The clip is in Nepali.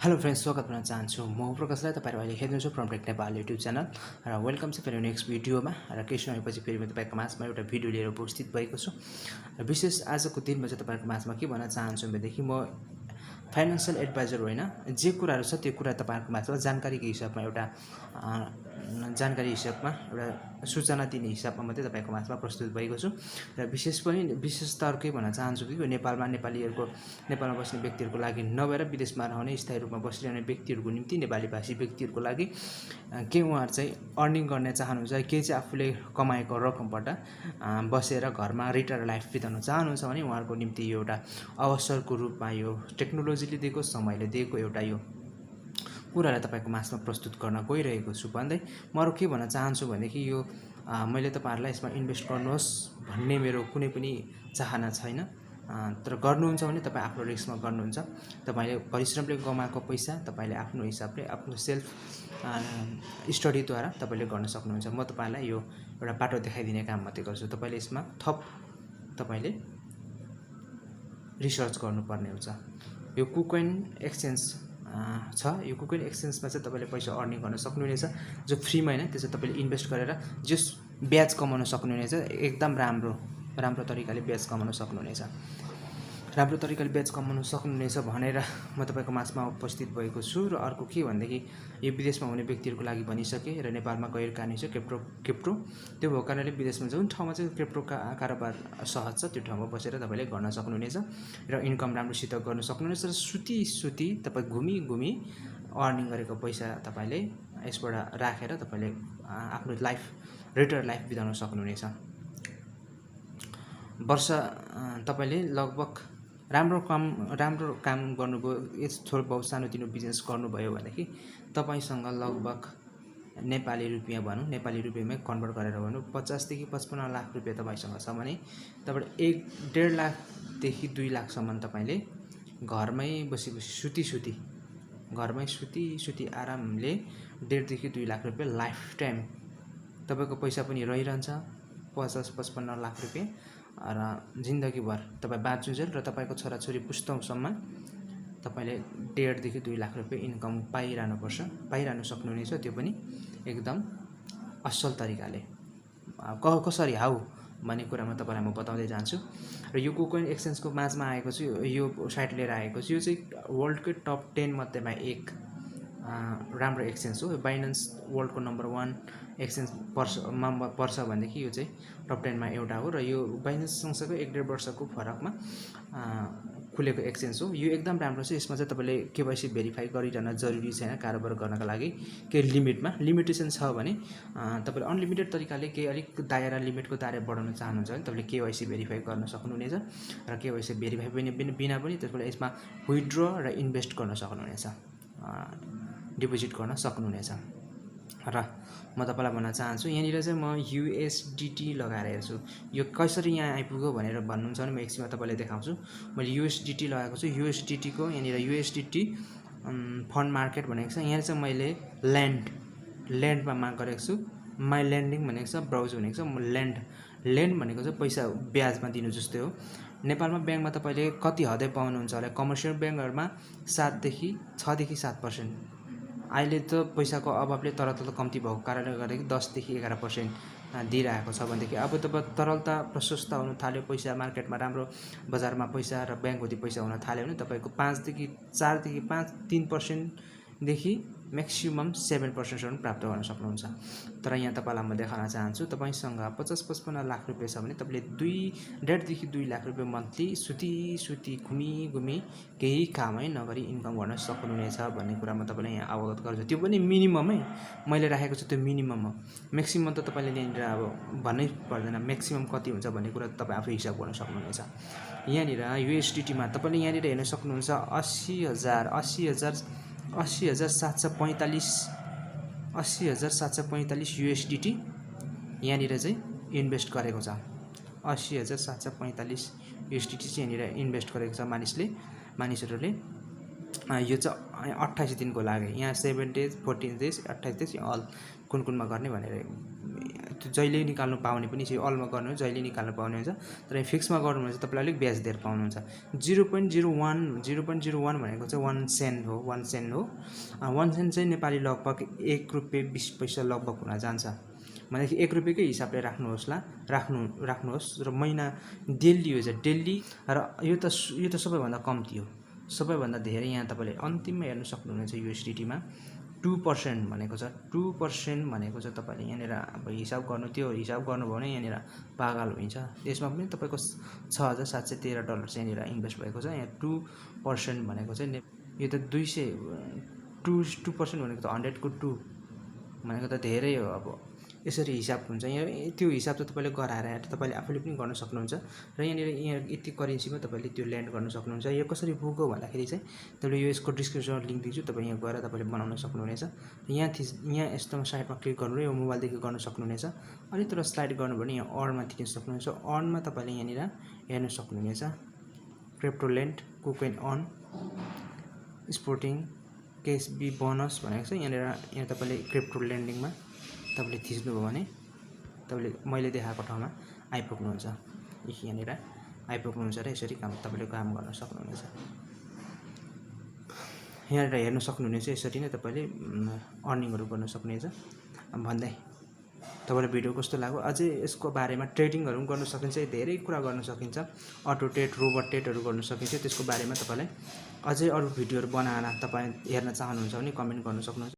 हेलो फ्रेंड्स, स्वागत गर्न चाहन्छु। म प्रकाशलाई तपाईहरु अहिले हेर्नुहुन्छ फ्रमटेक नेपाल युट्युब च्यानल र वेलकम छ फेरि नेक्स्ट भिडियोमा। र केही समयपछि फेरि म तपाईहरुको माझमा एउटा भिडियो लिएर उपस्थित भएको छु। र विशेष आजको दिनमा चाहिँ तपाईहरुको माझमा के भन्न चाहन्छु भनेदेखि म फाइनान्शियल एडभाइजर होइन, जे कुराहरु छ त्यो कुरा तपाईहरुको माझमा जानकारीको हिसाबमा एउटा सूचना दिने हिसाबमा मात्रै तपाईहरुको माझमा प्रस्तुत भएको छु। र विशेषताहरु के भन्न चाहन्छु कि नेपालमा नेपालमा बस्ने व्यक्तिहरुको लागि नभएर विदेशमा रहने स्थायी रूपमा बसिरहने व्यक्तिहरुको निम्ति नेपाली भाषी व्यक्तिहरुको लागि के उहाँहरु चाहिँ अर्निङ गर्न चाहनुहुन्छ, के चाहिँ आफूले कमाएको रकमबाट बसेर घरमा रिटायर लाइफ बिताउन चाहनुहुन्छ भने उहाँहरुको निम्ति यो एउटा अवसरको रूपमा यो टेक्नोलोजीले दिएको, समयले दिएको एउटा यो कुरालाई तपाईको माझमा प्रस्तुत गर्न गइरहेको छु। भन्दै म अरु के भन्न चाहन्छु भनेदेखि यो मैले तपाईहरुलाई यसमा इन्भेस्ट गर्नुहोस् भन्ने मेरो कुनै पनि चाहना छैन। तर गर्नुहुन्छ भने तपाई आफ्नो रिस्कमा गर्नुहुन्छ। तपाईले परिश्रमले कमाएको पैसा तपाईले आफ्नो हिसाबले आफ्नो सेल्फ स्टडीद्वारा तपाईले गर्न सक्नुहुन्छ। म तपाईलाई यो एउटा बाटो देखाइदिने काम मात्रै गर्छु। तपाईले यसमा तपाईले रिसर्च गर्नुपर्ने हुन्छ। यो कुकोइन एक्सचेन्ज छ। यो कुकोइन एक्सचेन्जमा चाहिँ तपाईले पैसा अर्निङ गर्न सक्नुहुनेछ, जो फ्रीमा हैन, त्यसमा तपाईले इन्भेस्ट गरेर जस ब्याज कमाउन सक्नुहुनेछ। एकदम राम्रो तरिकाले ब्याज कमाउन सक्नुहुनेछ। राम्रो तरिकाले ब्याज कमाउन सक्नुहुनेछ भनेर म तपाईको माझमा उपस्थित भएको छु। र अर्को के भन्दाखेरि यो विदेशमा हुने व्यक्तिहरुको लागि भनिसके र नेपालमा गैर कानुनी छ क्रिप्टो त्यो भएको कारणले विदेशमा जुन ठाउँमा चाहिँ क्रिप्टो कारोबार सहज छ त्यो ठाउँमा बसेर तपाईले गर्न सक्नुहुनेछ र इन्कम राम्रोसित गर्न सक्नुहुनेछ। र सुती तपाई घुमी अर्निङ गरेको पैसा तपाईले यसबाट राखेर तपाईले आफ्नो लाइफ रिटायर लाइफ बिताउन सक्नुहुनेछ। वर्ष तपाईले लगभग राम्रो काम गर्नुभयो, थोरै बहुत सानोतिनो बिजनेस गर्नुभयो भनेदेखि तपाईसँग लगभग नेपाली रुपैयाँ भनौं, नेपाली रुपैयाँमै कन्भर्ट गरेर भनौं 50 देखि 55 लाख रुपैयाँ तपाईसँग छ भने तपाईले 1.5 लाख देखि 2 लाख सम्म तपाईले घरमै बसी सुती आरामले 1.5 देखि 2 लाख रुपैयाँ लाइफ टाइम तपाईको पैसा पनि रहिरहन्छ 50-55 लाख रुपैयाँ र जिन्दगीभर तपाई बाँच्नुन्जेल र तपाईको छोराछोरी पुस्तौसम्म तपाईले 1.5 देखि 2 लाख रुपैयाँ इन्कम पाइरहनु सक्नुहुनेछ। त्यो पनि एकदम असल तरिकाले कसरी हाउ भन्ने कुरामा तपाईलाई म बताउँदै जान्छु। र यो कुकोइन एक्सचेन्जको माझमा आएको छु, यो साइट लिएर आएको छु। यो चाहिँ वर्ल्डकै टप 10 मध्येमा एक राम्रो एक्सचेन्ज हो। बाइनेन्स वर्ल्डको नम्बर 1 एक्सचेन्ज पर्छ भनेदेखि यो चाहिँ टप 10 मा एउटा हो। र यो बाइनेन्स सँगसँगै 1.5 वर्षको फरकमा खुलेको एक्सचेन्ज हो। यो एकदम राम्रो छ। यसमा चाहिँ तपाईले केवाइसी भेरिफाई गरिरहन जरुरी छैन। कारोबार गर्नका लागि के लिमिटेसन छ भने तपाईले अनलिमिटेड तरिकाले के अलिक लिमिटको दायरा बढाउन चाहनुहुन्छ भने तपाईले केवाइसी भेरिफाई गर्न सक्नुहुनेछ। र केवाइसी भेरिफाई बिना पनि त्यसले यसमा विथड्र र इन्भेस्ट गर्न सक्नुहुनेछ, डिपोजिट गर्न सक्नुहुनेछ। र म तपाईलाई भन्न चाहन्छु यहाँनिर चाहिँ म USDT लगाएर हेर्छु। यो कसरी यहाँ आइपुग्यो भनेर भन्नुहुन्छ भने म एकछिनमा तपाईलाई देखाउँछु। मैले USDT लगाएको छु। USDT को यहाँनिर USDT फन्ड मार्केट भनेको छ। यहाँ चाहिँ मैले ल्यान्डमा मार्क गरेको छु। माई ल्यान्डिङ भनेको छ, ब्राउज भनेको छ। ल्यान्ड भनेको चाहिँ पैसा ब्याजमा दिनु जस्तै हो। नेपालमा ब्याङ्कमा तपाईले कति हदै पाउनुहुन्छ होला? कमर्सियल ब्याङ्कहरुमा 6 देखि 7%। अहिले त पैसाको अभावले तरलता कम्ती भएको कारणले गर्दाखेरि 10 देखि 11% दिइरहेको छ भनेदेखि अब तरलता प्रशस्त हुन थाल्यो, पैसा मार्केटमा राम्रो बजारमा पैसा र ब्याङ्कको पैसा हुन थाल्यो भने तपाईको 3% देखि म्याक्सिमम 7% सम्म प्राप्त गर्न सक्नुहुन्छ। तर यहाँ तपाईलाई म देखाउन चाहन्छु तपाईसँग 50-55 लाख रुपैयाँ छ भने तपाईले 1.5 देखि 2 लाख रुपैयाँ मन्थली सुती घुमी केही कामै नगरी इन्कम गर्न सक्नुहुनेछ भन्ने कुरा म तपाईलाई यहाँ अवगत गराउँछु। त्यो पनि मिनिममै मैले राखेको छु, त्यो मिनिमम हो। म्याक्सिमम त तपाईले यहाँनिर अब भन्नै पर्दैन म्याक्सिमम कति हुन्छ भन्ने कुरा तपाई आफै हिसाब गर्न सक्नुहुनेछ। यहाँनिर USDT मा तपाईले यहाँनिर हेर्न सक्नुहुन्छ 80,745 USDT यहाँनिर चाहिँ इन्भेस्ट गरेको छ। 80,745 USDT चाहिँ यहाँनिर इन्भेस्ट गरेको छ मानिसहरूले। यो चाहिँ 28 दिनको लागि, यहाँ 7 डेज 14 डेज 28 डेज अल कुनमा गर्ने भनेर जहिले निकाल्नु पाउने पनि छ। अलमा गर्नु जहिले निकाल्नु पाउने हुन्छ, तर फिक्समा गर्नु भने चाहिँ तपाईँले अलिक ब्याज धेर पाउनुहुन्छ। 0.01 भनेको चाहिँ 1 सेन्ट हो। 1 सेन्ट हो। 1 सेन्ट चाहिँ नेपाली लगभग 1 रुपियाँ 20 पैसा लगभग हुन जान्छ। भनेदेखि 1 रुपियाँकै हिसाबले राख्नुहोस् र महिना डेली हो चाहिँ डेली। र यो त सबैभन्दा कम्ती हो। सबैभन्दा धेरै यहाँ तपाईँले अन्तिममा हेर्न सक्नुहुनेछ USDT-मा 2% भनेको छ। 2% भनेको चाहिँ तपाईँले यहाँनिर अब हिसाब गर्नुभयो भने यहाँनिर पागल हुन्छ। यसमा पनि तपाईँको $6,713 चाहिँ यहाँनिर इन्भेस्ट भएको छ। यहाँ 2% भनेको चाहिँ यो त 2% भनेको त 100 को 2 भनेको त धेरै हो। अब यसरी हिसाब हुन्छ। यहाँ त्यो हिसाब त तपाईँले गराएर तपाईँले आफूले पनि गर्न सक्नुहुन्छ। र यहाँ यति करेन्सीमा तपाईँले त्यो ल्यान्ड गर्न सक्नुहुन्छ। यो कसरी बुक हो भन्दाखेरि चाहिँ तपाईँले यसको डिस्क्रिप्सनमा लिङ्क दिन्छु, तपाईँ यहाँ गएर तपाईँले बनाउन सक्नुहुनेछ। यहाँ यस्तोमा साइडमा क्लिक गर्नु यो मोबाइलदेखि गर्न सक्नुहुनेछ। अनि तर स्लाइड गर्नु भने यहाँ अर्नमा थिच्न सक्नुहुनेछ। अर्नमा तपाईँले यहाँनिर हेर्न सक्नुहुनेछ क्रिप्टो ल्यान्ड, कुकोइन अन, स्पोर्टिङ, केस बी बोनस भनेको छ। यहाँ तपाईँले क्रिप्टो ल्यान्डिङमा तपाईँले थिच्नुभयो भने तपाईँले मैले देखाएको ठाउँमा आइपुग्नुहुन्छ। यहाँनिर आइपुग्नुहुन्छ र यसरी तपाईँले काम गर्न सक्नुहुनेछ। यहाँनिर हेर्न सक्नुहुनेछ। यसरी नै तपाईँले अर्निङहरू गर्न सक्नुहुनेछ। भन्दै तपाईँलाई भिडियो कस्तो लाग्यो, अझै यसको बारेमा ट्रेडिङहरू पनि गर्न सकिन्छ। धेरै कुरा गर्न सकिन्छ। अटो ट्रेड, रोबोट ट्रेडहरू गर्न सकिन्छ। त्यसको बारेमा तपाईँलाई अझै अरू भिडियोहरू बनाएर तपाईँ हेर्न चाहनुहुन्छ भने कमेन्ट गर्न सक्नुहुन्छ।